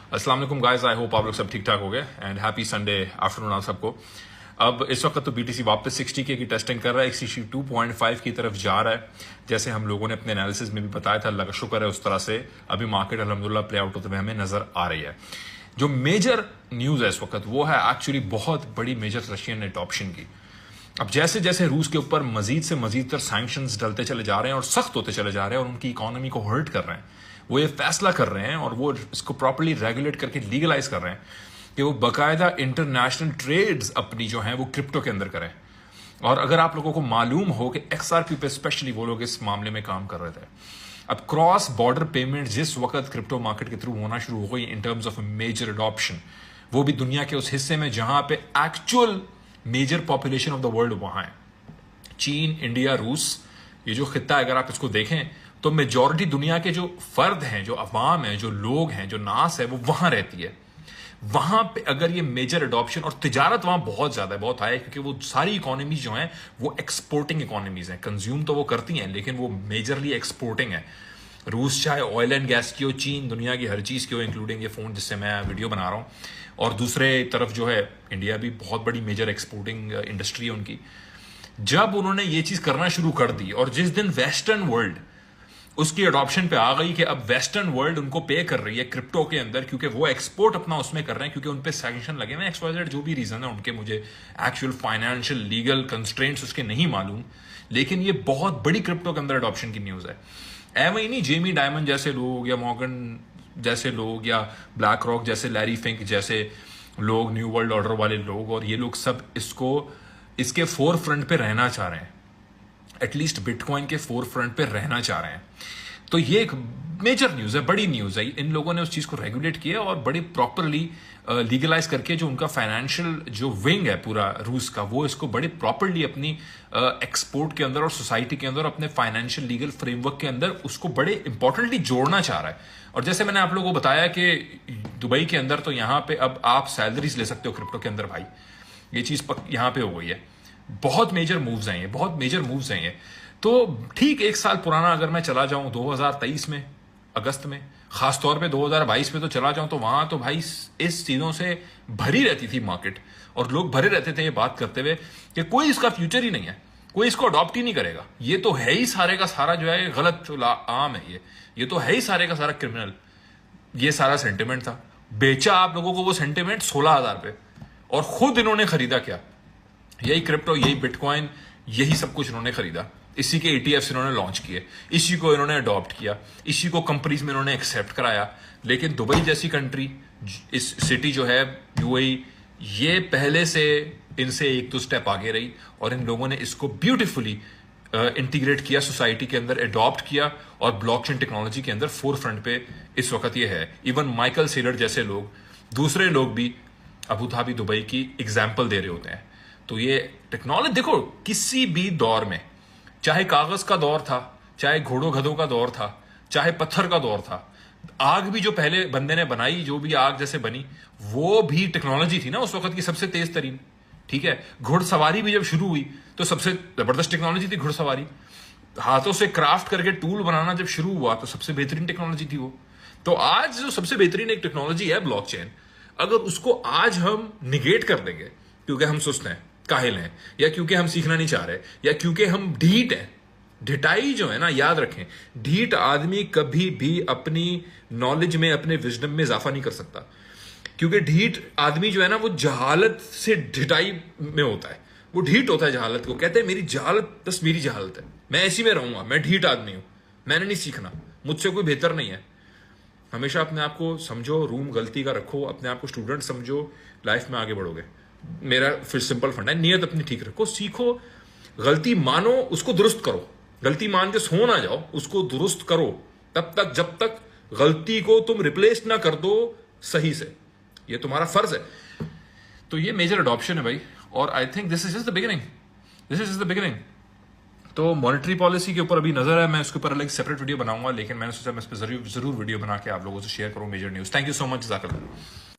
अस्सलाम वालेकुम guys, I hope आप लोग सब ठीक ठाक हो गए एंड हैप्पी संडे आफ्टरनून आप सबको। अब इस वक्त तो बीटीसी वापस 60K की टेस्टिंग कर रहा है, 62.5 की तरफ जा रहा है। जैसे हम लोगों ने अपने एनालिसिस में भी बताया था, अल्लाह का शुक्र है उस तरह से अभी मार्केट अल्हम्दुलिल्लाह प्ले आउट होते हुए हमें नजर आ रही है। जो मेजर न्यूज है इस वक्त वो है एक्चुअली बहुत बड़ी मेजर रशियन एडॉप्शन की। अब जैसे जैसे रूस के ऊपर मजीद से मजीद तर सैंक्शंस डलते चले जा रहे हैं और सख्त होते चले जा रहे हैं और उनकी इकोनॉमी को हर्ट कर रहे हैं, वो ये फैसला कर रहे हैं और वो इसको प्रॉपर्ली रेगुलेट करके लीगलाइज कर रहे हैं कि वो बाकायदा इंटरनेशनल ट्रेड्स अपनी जो हैं वो क्रिप्टो के अंदर करें। और अगर आप लोगों को मालूम हो कि XRP पे स्पेशली वो लोग इस मामले में काम कर रहे थे। अब क्रॉस बॉर्डर पेमेंट जिस वक्त क्रिप्टो मार्केट के थ्रू होना शुरू हो गई in terms of major adoption, वो भी दुनिया के उस हिस्से में जहां पे actual major population of the world वहां है, चीन, इंडिया, रूस, ये जो खिता है अगर आप इसको देखें तो मेजॉरिटी दुनिया के जो फर्द हैं, जो अवाम है, जो लोग हैं, जो नास है, वो वहां रहती है। वहां पे अगर ये मेजर अडॉप्शन और तिजारत वहां बहुत ज्यादा है, बहुत हाई है, क्योंकि वो सारी इकोनॉमीज जो हैं वो एक्सपोर्टिंग इकोनॉमीज हैं। कंज्यूम तो वो करती हैं लेकिन वो मेजरली एक्सपोर्टिंग है। रूस चाहे ऑयल एंड गैस की हो, चीन दुनिया की हर चीज की हो, इंक्लूडिंग ये फोन जिससे मैं वीडियो बना रहा हूं, और दूसरे तरफ जो है इंडिया भी बहुत बड़ी मेजर एक्सपोर्टिंग इंडस्ट्री है उनकी। जब उन्होंने ये चीज करना शुरू कर दी और जिस दिन वेस्टर्न वर्ल्ड उसकी अडॉप्शन पे आ गई कि अब वेस्टर्न वर्ल्ड उनको पे कर रही है क्रिप्टो के अंदर, क्योंकि वो एक्सपोर्ट अपना उसमें कर रहे हैं, क्योंकि उन पे सैंक्शन लगे हुए XYZ जो भी रीजन है उनके, मुझे एक्चुअल फाइनेंशियल लीगल कंस्ट्रेंट्स उसके नहीं मालूम, लेकिन ये बहुत बड़ी क्रिप्टो के अंदर अडॉप्शन की न्यूज है। एवं ही नहीं, जेमी डायमंड जैसे लोग या मॉर्गन जैसे लोग या ब्लैक रॉक जैसे, लैरी फिंक जैसे लोग, न्यू वर्ल्ड ऑर्डर वाले लोग, और ये लोग सब इसके फोर फ्रंट पे रहना चाह रहे हैं, एटलीस्ट बिटकॉइन के फोर फ्रंट पे रहना चाह रहे हैं। तो ये एक मेजर न्यूज है, बड़ी न्यूज है। इन लोगों ने उस चीज को रेगुलेट किया और बड़े प्रॉपरली लीगलाइज करके जो उनका फाइनेंशियल जो विंग है पूरा रूस का, वो इसको बड़े प्रॉपरली अपनी एक्सपोर्ट के अंदर और सोसाइटी के अंदर, अपने फाइनेंशियल लीगल फ्रेमवर्क के अंदर उसको बड़े इंपॉर्टेंटली जोड़ना चाह रहा है। और जैसे मैंने आप लोगों को बताया कि दुबई के अंदर तो यहाँ पे अब आप सैलरीज ले सकते हो क्रिप्टो के अंदर, भाई ये चीज यहाँ पे हो गई है। बहुत मेजर मूव्स हैं ये, बहुत मेजर मूव्स हैं ये। तो ठीक एक साल पुराना अगर मैं चला जाऊं 2023 में अगस्त में, खासतौर पे 2022 में तो चला जाऊं, तो वहां तो भाई इस चीजों से भरी रहती थी मार्केट, और लोग भरे रहते थे ये बात करते हुए कि कोई इसका फ्यूचर ही नहीं है, कोई इसको अडॉप्ट ही नहीं करेगा, ये तो है ही सारे का सारा जो है गलत आम है, ये तो है ही सारे का सारा क्रिमिनल। ये सारा सेंटिमेंट था। बेचा आप लोगों को वो सेंटिमेंट 16,000 पे, और खुद इन्होंने खरीदा क्या, यही क्रिप्टो, यही बिटकॉइन, यही सब कुछ इन्होंने खरीदा। इसी के ETFs इन्होंने लॉन्च किए, इसी को इन्होंने अडॉप्ट किया, इसी को कंपनीज में इन्होंने एक्सेप्ट कराया। लेकिन दुबई जैसी कंट्री, इस सिटी जो है UAE, ये पहले से इनसे एक दो स्टेप आगे रही और इन लोगों ने इसको ब्यूटिफुली इंटीग्रेट किया सोसाइटी के अंदर, अडॉप्ट किया, और ब्लॉकचेन टेक्नोलॉजी के अंदर फोर फ्रंट पे इस वक्त ये है। इवन माइकल सेलर जैसे लोग, दूसरे लोग भी अबू धाबी, दुबई की एग्जाम्पल दे रहे होते हैं। तो ये टेक्नोलॉजी देखो, किसी भी दौर में, चाहे कागज का दौर था, चाहे घोड़ों गधों का दौर था, चाहे पत्थर का दौर था, आग भी जो पहले बंदे ने बनाई, जो भी आग जैसे बनी, वो भी टेक्नोलॉजी थी ना उस वक्त की सबसे तेज तरीन। ठीक है, घुड़सवारी भी जब शुरू हुई तो सबसे जबरदस्त टेक्नोलॉजी थी घुड़सवारी। हाथों से क्राफ्ट करके टूल बनाना जब शुरू हुआ तो सबसे बेहतरीन टेक्नोलॉजी थी वो। तो आज जो सबसे बेहतरीन एक टेक्नोलॉजी है ब्लॉकचेन, अगर उसको आज हम निगेट कर देंगे क्योंकि हम सुस्त हैं, काहिल हैं, या क्योंकि हम सीखना नहीं चाह रहे, या क्योंकि हम ढीठ हैं। ढिठाई जो है ना, याद रखें, ढीठ आदमी कभी भी अपनी नॉलेज में, अपने विजडम में इजाफा नहीं कर सकता, क्योंकि ढीठ आदमी जो है ना वो जहालत से ढिठाई में होता है, वो ढीठ होता है जहालत को, कहते हैं मेरी जहालत बस मेरी जहालत है, मैं ऐसी में रहूंगा, मैं ढीठ आदमी हूं, मैंने नहीं सीखना, मुझसे कोई बेहतर नहीं है। हमेशा अपने आप को समझो, रूम गलती का रखो, अपने आप को स्टूडेंट समझो, लाइफ में आगे बढ़ोगे। मेरा फिर सिंपल फंडा है, नियत अपनी ठीक रखो, सीखो, गलती मानो, उसको दुरुस्त करो, गलती मान के सो ना जाओ, उसको दुरुस्त करो तब तक जब तक गलती को तुम रिप्लेस ना कर दो सही से, ये तुम्हारा फर्ज है। तो ये मेजर अडॉप्शन है भाई, और I think this is just the beginning, this is the beginning. तो मॉनेटरी पॉलिसी के ऊपर अभी नजर है, मैं इसके ऊपर अलग सेपरेट वीडियो बनाऊंगा, लेकिन मैंने सोचा मैं इस पर जरूर वीडियो बना के आप लोगों से शेयर करूं major news. Thank you so much, जज़ाकल्लाह।